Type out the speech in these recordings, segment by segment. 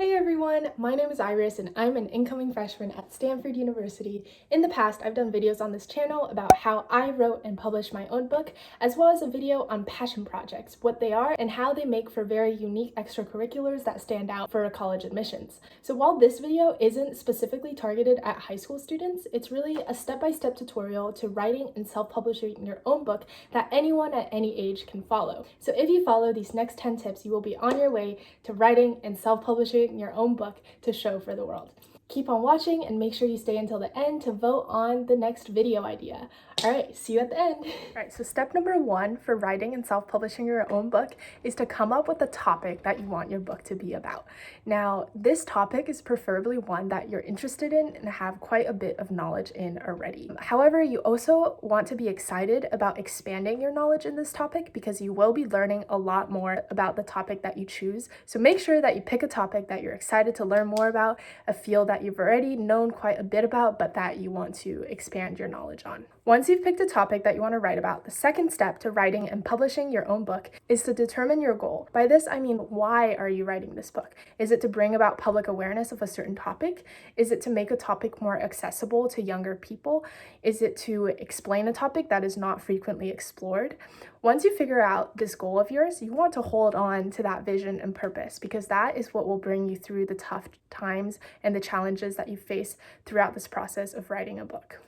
Hey everyone, my name is Iris and I'm an incoming freshman at Stanford University. In the past, I've done videos on this channel about how I wrote and published my own book, as well as a video on passion projects, what they are, and how they make for very unique extracurriculars that stand out for college admissions. So while this video isn't specifically targeted at high school students, it's really a step-by-step tutorial to writing and self-publishing your own book that anyone at any age can follow. So if you follow these next 10 tips, you will be on your way to writing and self-publishing your own book to show for the world. Keep on watching and make sure you stay until the end to vote on the next video idea. All right, see you at the end. All right, so step number 1 for writing and self-publishing your own book is to come up with a topic that you want your book to be about. Now, this topic is preferably one that you're interested in and have quite a bit of knowledge in already. However, you also want to be excited about expanding your knowledge in this topic because you will be learning a lot more about the topic that you choose. So make sure that you pick a topic that you're excited to learn more about, a field that you've already known quite a bit about, but that you want to expand your knowledge on. Once you've picked a topic that you want to write about, the second step to writing and publishing your own book is to determine your goal. By this, I mean, why are you writing this book? Is it to bring about public awareness of a certain topic? Is it to make a topic more accessible to younger people? Is it to explain a topic that is not frequently explored? Once you figure out this goal of yours, you want to hold on to that vision and purpose because that is what will bring you through the tough times and the challenges that you face throughout this process of writing a book.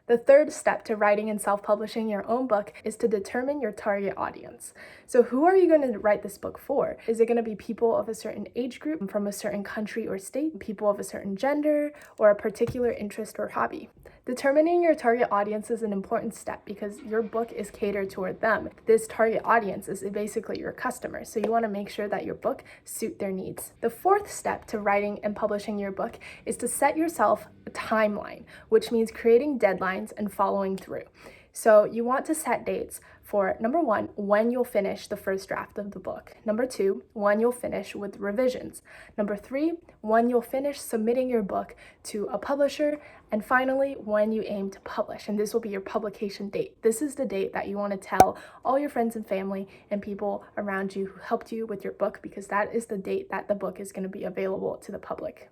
The third step to writing and self-publishing your own book is to determine your target audience. So who are you going to write this book for? Is it going to be people of a certain age group, from a certain country or state, people of a certain gender, or a particular interest or hobby? Determining your target audience is an important step because your book is catered toward them. This target audience is basically your customers, so you want to make sure that your book suits their needs. The fourth step to writing and publishing your book is to set yourself a timeline, which means creating deadlines and following through. So you want to set dates for, number 1, when you'll finish the first draft of the book. Number 2, when you'll finish with revisions. Number 3, when you'll finish submitting your book to a publisher. And finally, when you aim to publish. And this will be your publication date. This is the date that you want to tell all your friends and family and people around you who helped you with your book, because that is the date that the book is going to be available to the public.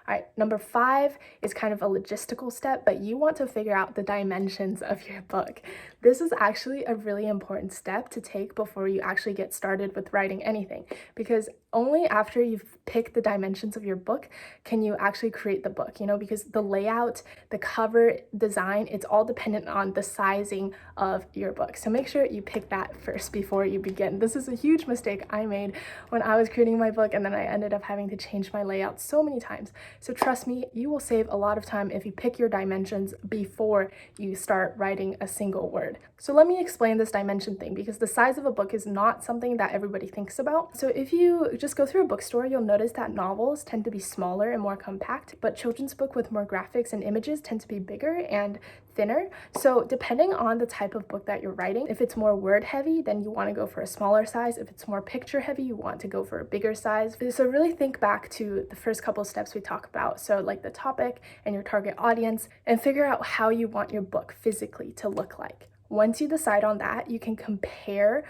All right, number 5 is kind of a logistical step, but you want to figure out the dimensions of your book. This is actually a really important step to take before you actually get started with writing anything, because only after you've picked the dimensions of your book can you actually create the book, because the layout, the cover design, it's all dependent on the sizing of your book. So make sure you pick that first before you begin. This is a huge mistake I made when I was creating my book, and then I ended up having to change my layout so many times. So trust me, you will save a lot of time if you pick your dimensions before you start writing a single word. So let me explain this dimension thing, because the size of a book is not something that everybody thinks about. So if you just go through a bookstore, you'll notice that novels tend to be smaller and more compact, but children's book with more graphics and images tend to be bigger and thinner. So depending on the type of book that you're writing, if it's more word heavy, then you want to go for a smaller size. If it's more picture heavy, you want to go for a bigger size. So really think back to the first couple steps we talked about. So like the topic and your target audience, and figure out how you want your book physically to look like. Once you decide on that, you can compare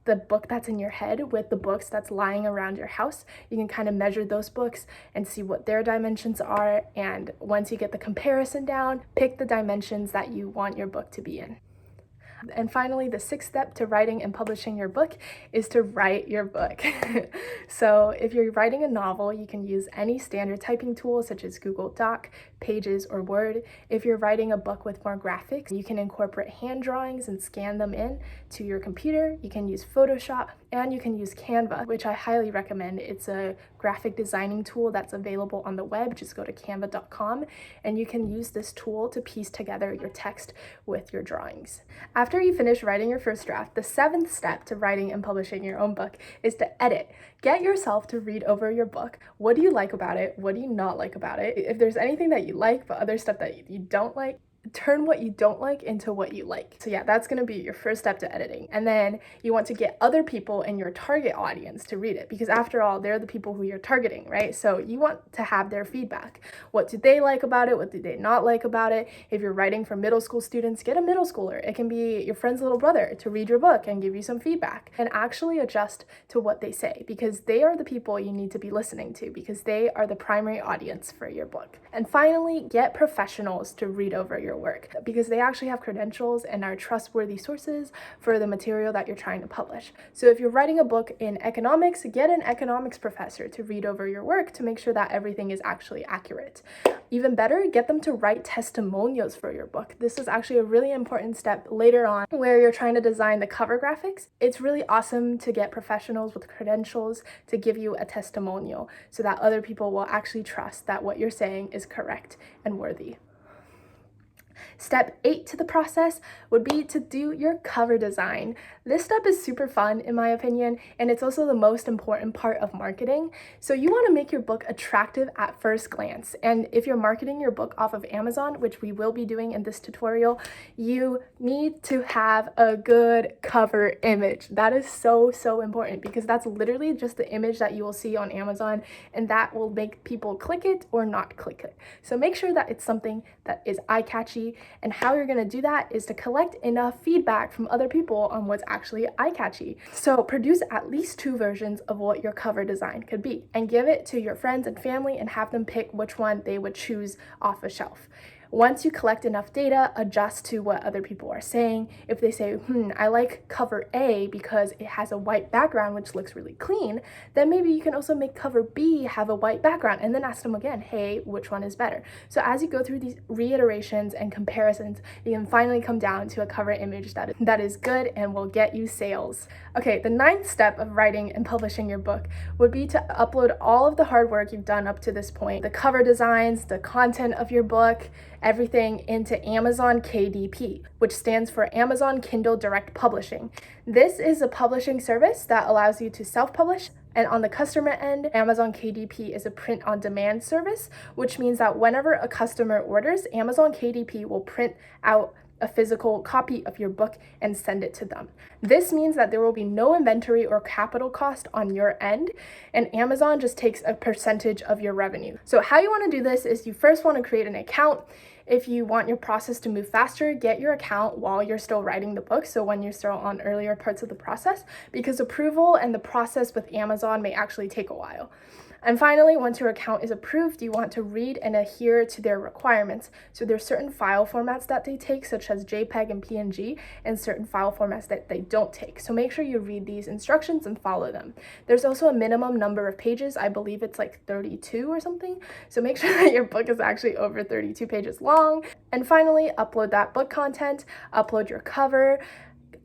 the book that's in your head with the books that's lying around your house. You can kind of measure those books and see what their dimensions are. And once you get the comparison down, pick the dimensions that you want your book to be in. And finally, the 6th step to writing and publishing your book is to write your book. So if you're writing a novel, you can use any standard typing tool such as Google Doc, Pages, or Word. If you're writing a book with more graphics, you can incorporate hand drawings and scan them in to your computer. You can use Photoshop, and you can use Canva, which I highly recommend. It's a graphic designing tool that's available on the web. Just go to canva.com and you can use this tool to piece together your text with your drawings. After you finish writing your first draft, the 7th step to writing and publishing your own book is to edit. Get yourself to read over your book. What do you like about it? What do you not like about it? If there's anything that you like but other stuff that you don't like, turn what you don't like into what you like. So yeah, that's going to be your first step to editing. And then you want to get other people in your target audience to read it, because after all, they're the people who you're targeting, right? So you want to have their feedback. What do they like about it? What do they not like about it? If you're writing for middle school students, get a middle schooler. It can be your friend's little brother to read your book and give you some feedback, and actually adjust to what they say, because they are the people you need to be listening to, because they are the primary audience for your book. And finally, get professionals to read over your work, because they actually have credentials and are trustworthy sources for the material that you're trying to publish. So if you're writing a book in economics, get an economics professor to read over your work to make sure that everything is actually accurate. Even better, get them to write testimonials for your book. This is actually a really important step later on where you're trying to design the cover graphics. It's really awesome to get professionals with credentials to give you a testimonial so that other people will actually trust that what you're saying is correct and worthy. Step 8 to the process would be to do your cover design. This step is super fun in my opinion, and it's also the most important part of marketing. So you want to make your book attractive at first glance. And if you're marketing your book off of Amazon, which we will be doing in this tutorial, you need to have a good cover image. That is so important, because that's literally just the image that you will see on Amazon, and that will make people click it or not click it. So make sure that it's something that is eye-catchy. And how you're going to do that is to collect enough feedback from other people on what's actually eye-catchy. So produce at least 2 versions of what your cover design could be, and give it to your friends and family and have them pick which one they would choose off a shelf. Once you collect enough data, adjust to what other people are saying. If they say, I like cover A because it has a white background, which looks really clean, then maybe you can also make cover B have a white background, and then ask them again, hey, which one is better? So as you go through these reiterations and comparisons, you can finally come down to a cover image that is good and will get you sales. Okay, the 9th step of writing and publishing your book would be to upload all of the hard work you've done up to this point, the cover designs, the content of your book, everything into Amazon KDP, which stands for Amazon Kindle Direct Publishing. This is a publishing service that allows you to self-publish. And on the customer end, Amazon KDP is a print-on-demand service, which means that whenever a customer orders, Amazon KDP will print out a physical copy of your book and send it to them. This means that there will be no inventory or capital cost on your end, and Amazon just takes a percentage of your revenue. So how you want to do this is you first want to create an account. If you want your process to move faster, get your account while you're still writing the book, so when you're still on earlier parts of the process, because approval and the process with Amazon may actually take a while. And finally, once your account is approved, you want to read and adhere to their requirements. So there's certain file formats that they take, such as JPEG and PNG, and certain file formats that they don't take. So make sure you read these instructions and follow them. There's also a minimum number of pages. I believe it's like 32 or something. So make sure that your book is actually over 32 pages long. And finally, upload that book content, upload your cover,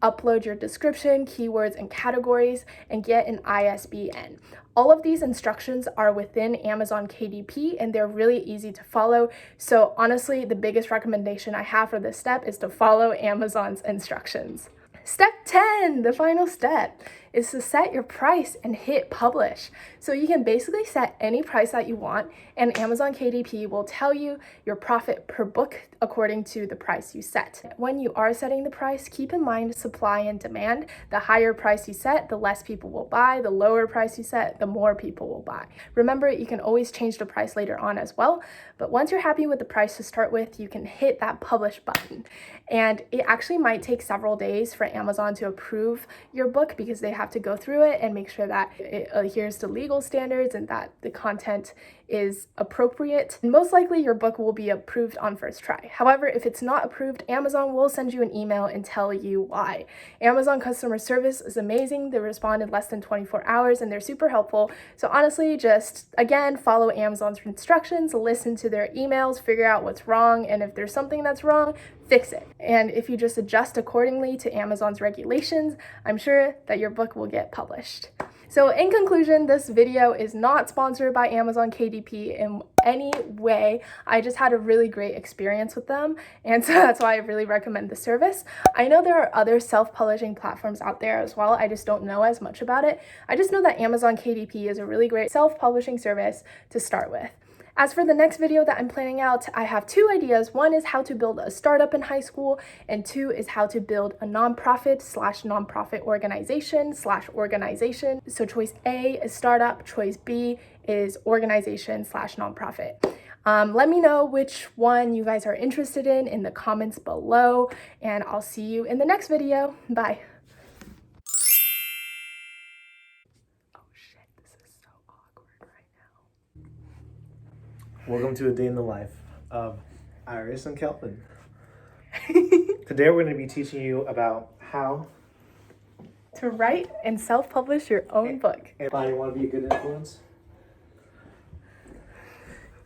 upload your description, keywords, and categories, and get an ISBN. All of these instructions are within Amazon KDP, and they're really easy to follow. So honestly, the biggest recommendation I have for this step is to follow Amazon's instructions. Step 10, the final step, is to set your price and hit publish. So you can basically set any price that you want, and Amazon KDP will tell you your profit per book according to the price you set. When you are setting the price, keep in mind supply and demand. The higher price you set, the less people will buy. The lower price you set, the more people will buy. Remember, you can always change the price later on as well, but once you're happy with the price to start with, you can hit that publish button. And it actually might take several days for Amazon to approve your book, because they have to go through it and make sure that it adheres to legal standards and that the content is appropriate. And most likely your book will be approved on first try. However, if it's not approved, Amazon will send you an email and tell you why. Amazon customer service is amazing. They respond in less than 24 hours and they're super helpful. So honestly, just again, follow Amazon's instructions, listen to their emails, figure out what's wrong, and if there's something that's wrong, fix it. And if you just adjust accordingly to Amazon's regulations, I'm sure that your book will get published. So in conclusion, this video is not sponsored by Amazon KDP in any way. I just had a really great experience with them, and so that's why I really recommend the service. I know there are other self-publishing platforms out there as well. I just don't know as much about it. I just know that Amazon KDP is a really great self-publishing service to start with. As for the next video that I'm planning out, I have 2 ideas. One is how to build a startup in high school, and 2 is how to build a nonprofit organization. So choice A is startup, choice B is organization/nonprofit. Let me know which one you guys are interested in the comments below, and I'll see you in the next video. Bye. Oh shit, this is so awkward right now. Welcome to a day in the life of Iris and Kelvin. Today we're going to be teaching you about how to write and self-publish your own book. And you want to be a good influence?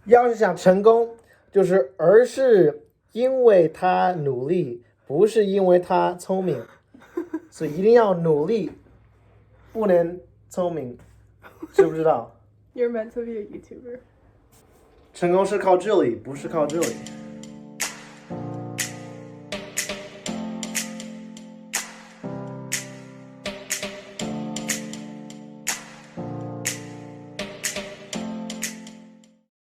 要是想成功，而是因为他努力，不是因为他聪明，所以一定要努力，不能聪明，知不知道？ You're meant to be a YouTuber. 成功是靠这里，不是靠这里。